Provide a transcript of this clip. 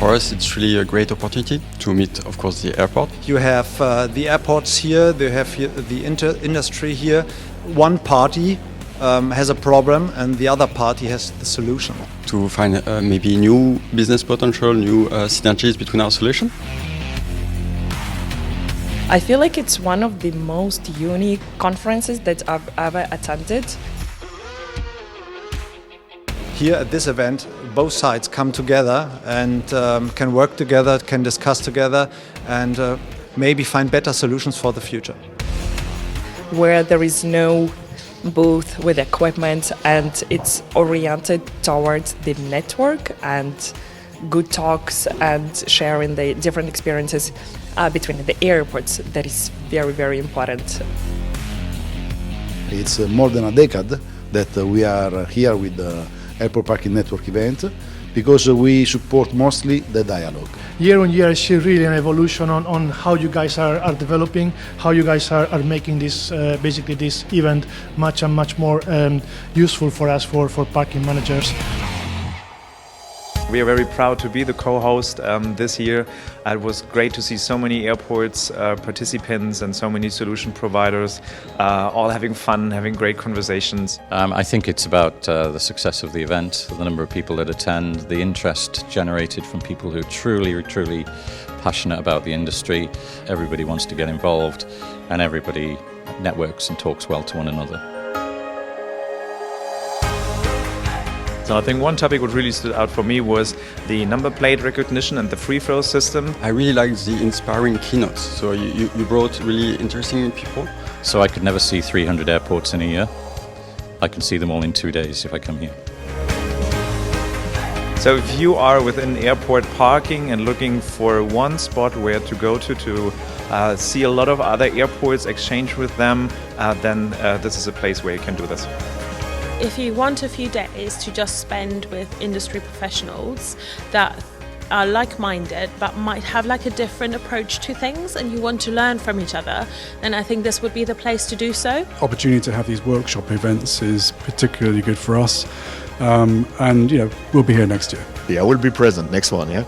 For us, it's really a great opportunity to meet, of course, the airport. You have the airports here, you have here the industry here. One party has a problem and the other party has the solution. To find maybe new business potential, new synergies between our solution. I feel like it's one of the most unique conferences that I've ever attended. Here at this event, both sides come together and can work together, can discuss together and maybe find better solutions for the future. Where there is no booth with equipment and it's oriented towards the network and good talks and sharing the different experiences between the airports. That is very, very important. It's more than a decade that we are here with the Airport Parking Network event because we support mostly the dialogue. Year on year, I see really an evolution on how you guys are developing, how you guys are making this basically this event much more useful for us for parking managers. We are very proud to be the co-host this year. It was great to see so many airports, participants and so many solution providers all having fun, having great conversations. I think it's about the success of the event, the number of people that attend, the interest generated from people who are truly passionate about the industry. Everybody wants to get involved and everybody networks and talks well to one another. So I think one topic what really stood out for me was the number plate recognition and the free flow system. I really like the inspiring keynotes. So you brought really interesting people. So I could never see 300 airports in a year. I can see them all in 2 days if I come here. So if you are within airport parking and looking for one spot where to go to see a lot of other airports, exchange with them, then this is a place where you can do this. If you want a few days to just spend with industry professionals that are like-minded but might have like a different approach to things and you want to learn from each other, then I think this would be the place to do so. Opportunity to have these workshop events is particularly good for us and we'll be here next year. Yeah, we'll be present next one, yeah.